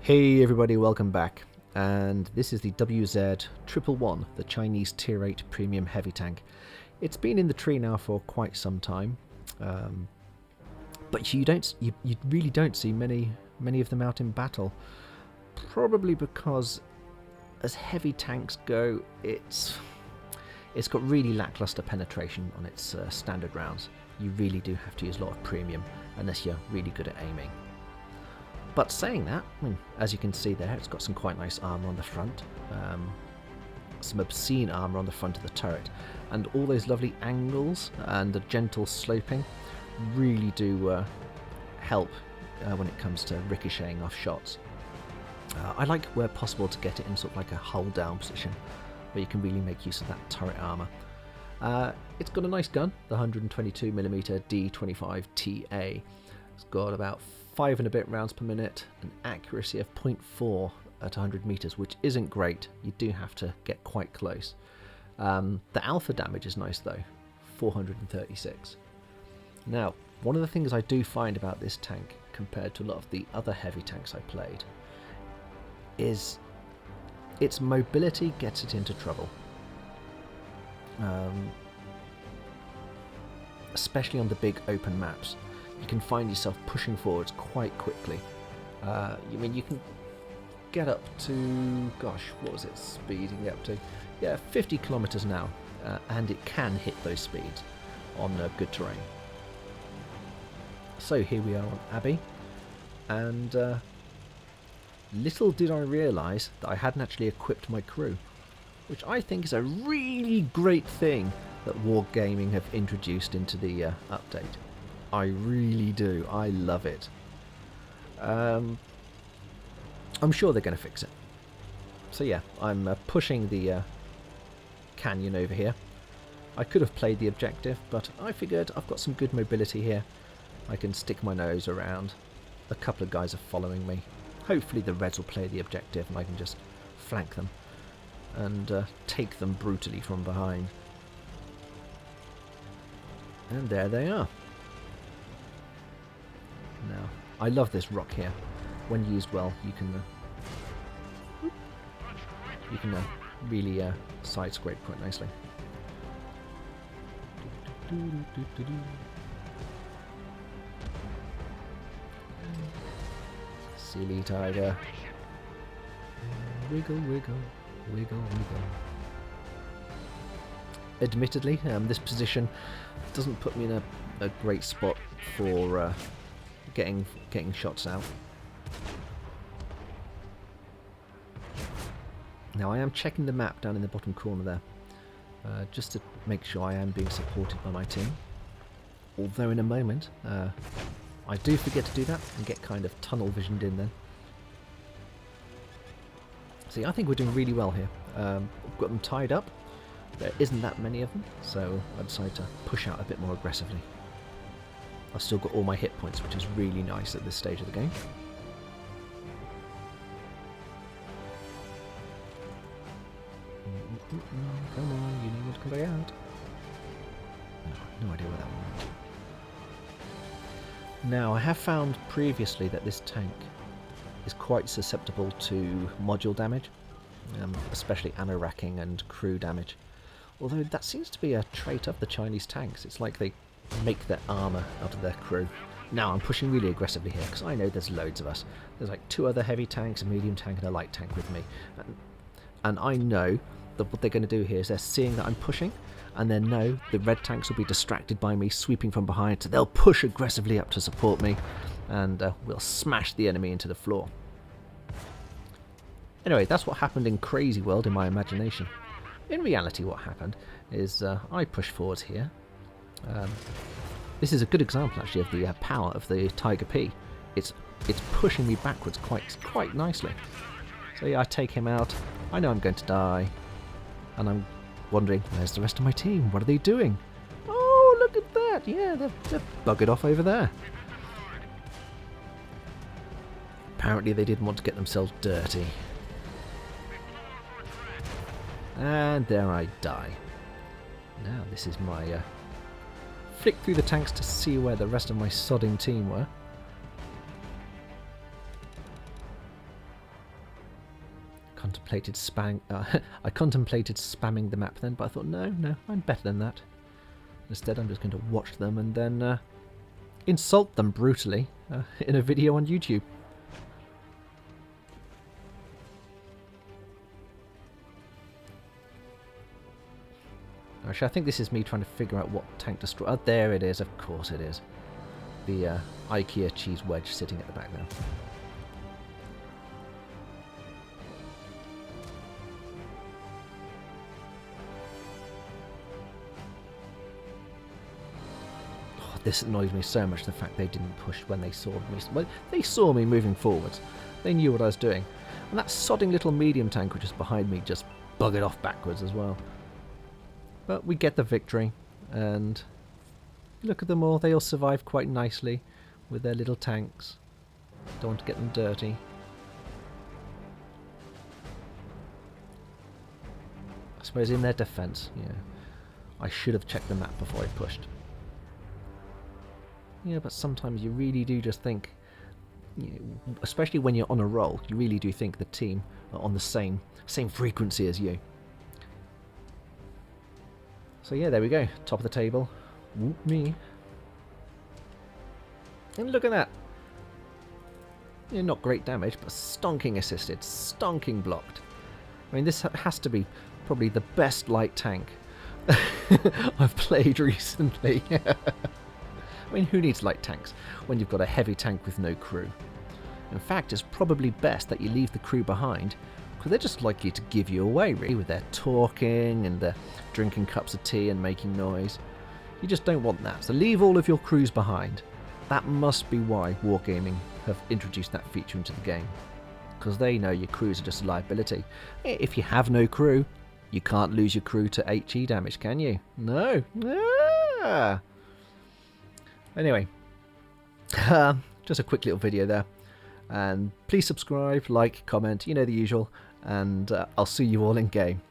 Hey everybody, welcome back. And this is the WZ-111, the Chinese Tier 8 Premium Heavy Tank. It's been in the tree now for quite some time, but you really don't see many of them out in battle. Probably because, as heavy tanks go, it's got really lackluster penetration on its standard rounds. You really do have to use a lot of premium unless you're really good at aiming. But saying that, as you can see there, it's got some quite nice armour on the front, some obscene armour on the front of the turret, and all those lovely angles and the gentle sloping really do help when it comes to ricocheting off shots. I like, where possible, to get it in sort of like a hull down position, where you can really make use of that turret armour. It's got a nice gun, the 122mm D25TA. It's got about 5 and a bit rounds per minute, an accuracy of 0.4 at 100 meters, which isn't great. You do have to get quite close. The alpha damage is nice though, 436. Now, one of the things I do find about this tank, compared to a lot of the other heavy tanks I played, is its mobility gets it into trouble. Especially on the big open maps. You can find yourself pushing forwards quite quickly. You can get up to, gosh, what was it speeding up to? Yeah, 50 kilometers an hour, and it can hit those speeds on good terrain. So here we are on Abbey, and little did I realise that I hadn't actually equipped my crew, which I think is a really great thing that Wargaming have introduced into the update. I really do. I love it. I'm sure they're going to fix it. So yeah, I'm pushing the canyon over here. I could have played the objective, but I figured I've got some good mobility here. I can stick my nose around. A couple of guys are following me. Hopefully the Reds will play the objective and I can just flank them and take them brutally from behind. And there they are. Now, I love this rock here. When used well, you can really side scrape quite nicely. Silly tiger. Wiggle, wiggle, wiggle, wiggle. Admittedly, this position doesn't put me in a great spot for getting shots out. Now I am checking the map down in the bottom corner there, just to make sure I am being supported by my team. Although in a moment, I do forget to do that and get kind of tunnel visioned in then. See, I think we're doing really well here. We've got them tied up. There isn't that many of them, so I decided to push out a bit more aggressively. I've still got all my hit points, which is really nice at this stage of the game. Come on, you need to come back out. No idea where that one went. Now, I have found previously that this tank is quite susceptible to module damage, especially ammo racking and crew damage. Although that seems to be a trait of the Chinese tanks. It's like they make their armour out of their crew. Now I'm pushing really aggressively here because I know there's loads of us. There's like 2 other heavy tanks, a medium tank and a light tank with me. And I know that what they're going to do here is they're seeing that I'm pushing, and they know the red tanks will be distracted by me sweeping from behind, so they'll push aggressively up to support me, and we'll smash the enemy into the floor. Anyway, that's what happened in Crazy World in my imagination. In reality, what happened is I pushed forwards here. This is a good example actually of the power of the Tiger P. It's pushing me backwards quite nicely. So yeah, I take him out. I know I'm going to die, and I'm wondering, where's the rest of my team? What are they doing? Oh, look at that! Yeah, they're buggered off over there. Apparently they didn't want to get themselves dirty. And there I die. Now this is my flick through the tanks to see where the rest of my sodding team were. contemplated spamming the map then, but I thought, no, I'm better than that. Instead, I'm just going to watch them and then insult them brutally in a video on YouTube. Actually, I think this is me trying to figure out what tank to destroy. Oh, there it is. Of course it is. The IKEA cheese wedge sitting at the back there. Oh, this annoys me so much, the fact they didn't push when they saw me. Well, they saw me moving forwards. They knew what I was doing. And that sodding little medium tank which is behind me just buggered off backwards as well. But we get the victory, and look at them all. They all survive quite nicely with their little tanks. Don't want to get them dirty. I suppose in their defence, yeah, I should have checked the map before I pushed. Yeah, but sometimes you really do just think, you know, especially when you're on a roll, you really do think the team are on the same frequency as you. So yeah, there we go. Top of the table. Whoop me. And look at that. Yeah, not great damage, but stonking assisted. Stonking blocked. I mean, this has to be probably the best light tank I've played recently. I mean, who needs light tanks when you've got a heavy tank with no crew? In fact, it's probably best that you leave the crew behind, because they're just likely to give you away, really, with their talking and their drinking cups of tea and making noise. You just don't want that, so leave all of your crews behind. That must be why Wargaming have introduced that feature into the game, because they know your crews are just a liability. If you have no crew, you can't lose your crew to HE damage, can you? No. Ah. Anyway, just a quick little video there. And please subscribe, like, comment, you know the usual. And I'll see you all in game.